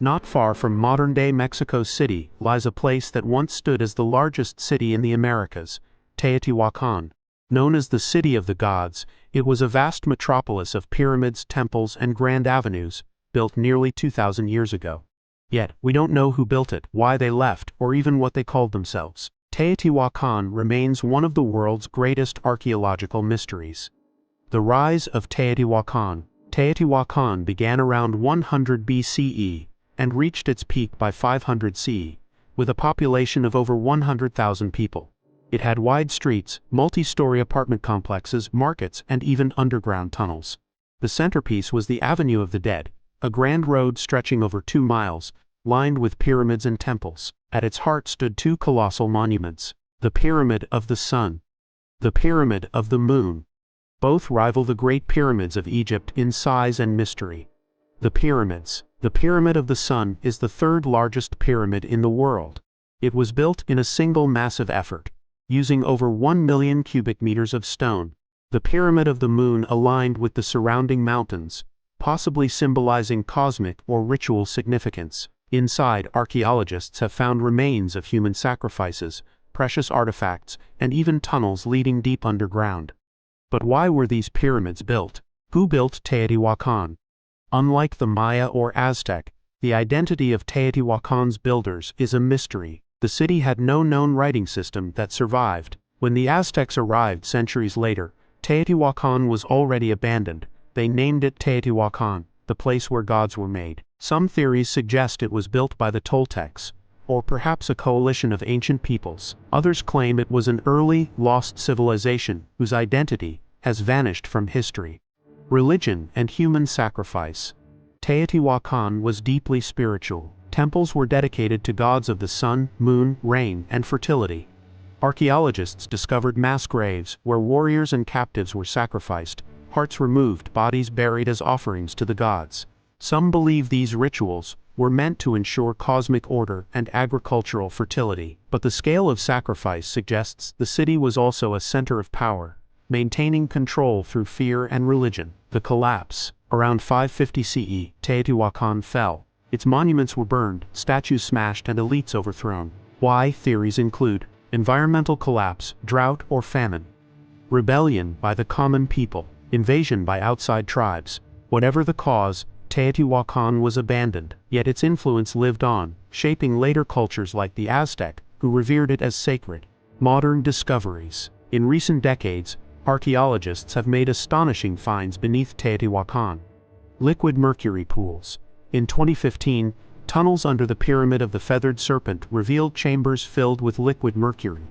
Not far from modern-day Mexico City lies a place that once stood as the largest city in the Americas, Teotihuacan. Known as the City of the Gods, it was a vast metropolis of pyramids, temples, and grand avenues, built nearly 2,000 years ago. Yet, we don't know who built it, why they left, or even what they called themselves. Teotihuacan remains one of the world's greatest archaeological mysteries. The rise of Teotihuacan. Teotihuacan began around 100 BCE and reached its peak by 500 CE, with a population of over 100,000 people. It had wide streets, multi-story apartment complexes, markets, and even underground tunnels. The centerpiece was the Avenue of the Dead, a grand road stretching over 2 miles, lined with pyramids and temples. At its heart stood 2 colossal monuments, the Pyramid of the Sun, the Pyramid of the Moon. Both rival the Great Pyramids of Egypt in size and mystery. The pyramids. The Pyramid of the Sun is the 3rd largest pyramid in the world. It was built in a single massive effort, using over 1 million cubic meters of stone. The Pyramid of the Moon aligned with the surrounding mountains, possibly symbolizing cosmic or ritual significance. Inside, archaeologists have found remains of human sacrifices, precious artifacts, and even tunnels leading deep underground. But why were these pyramids built? Who built Teotihuacan? Unlike the Maya or Aztec, the identity of Teotihuacan's builders is a mystery. The city had no known writing system that survived. When the Aztecs arrived centuries later, Teotihuacan was already abandoned. They named it Teotihuacan, the place where gods were made. Some theories suggest it was built by the Toltecs, or perhaps a coalition of ancient peoples. Others claim it was an early, lost civilization whose identity has vanished from history. Religion and human sacrifice. Teotihuacan was deeply spiritual. Temples were dedicated to gods of the sun, moon, rain, and fertility. Archaeologists discovered mass graves where warriors and captives were sacrificed, hearts removed, bodies buried as offerings to the gods. Some believe these rituals were meant to ensure cosmic order and agricultural fertility, but the scale of sacrifice suggests the city was also a center of power, maintaining control through fear and religion. The collapse. Around 550 CE, Teotihuacan fell. Its monuments were burned, statues smashed, and elites overthrown. Why? Theories include environmental collapse, drought or famine, rebellion by the common people, invasion by outside tribes. Whatever the cause, Teotihuacan was abandoned, yet its influence lived on, shaping later cultures like the Aztec, who revered it as sacred. Modern discoveries. In recent decades, archaeologists have made astonishing finds beneath Teotihuacan. Liquid mercury pools. In 2015, tunnels under the Pyramid of the Feathered Serpent revealed chambers filled with liquid mercury,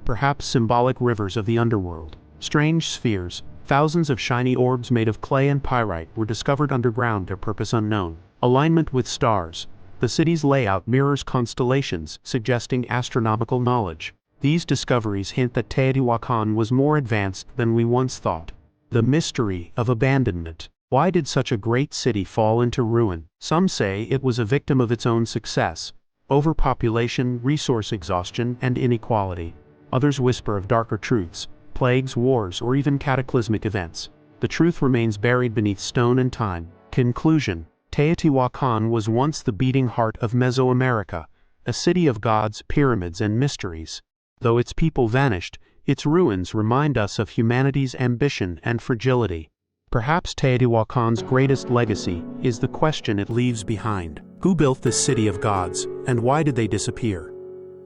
perhaps symbolic rivers of the underworld. Strange spheres. Thousands of shiny orbs made of clay and pyrite were discovered underground, their purpose unknown. Alignment with stars. The city's layout mirrors constellations, suggesting astronomical knowledge. These discoveries hint that Teotihuacan was more advanced than we once thought. The mystery of abandonment. Why did such a great city fall into ruin? Some say it was a victim of its own success, overpopulation, resource exhaustion, and inequality. Others whisper of darker truths, plagues, wars, or even cataclysmic events. The truth remains buried beneath stone and time. Conclusion. Teotihuacan was once the beating heart of Mesoamerica, a city of gods, pyramids, and mysteries. Though its people vanished, its ruins remind us of humanity's ambition and fragility. Perhaps Teotihuacan's greatest legacy is the question it leaves behind. Who built this city of gods, and why did they disappear?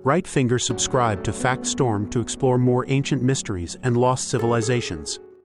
Right finger subscribe to FactStorm to explore more ancient mysteries and lost civilizations.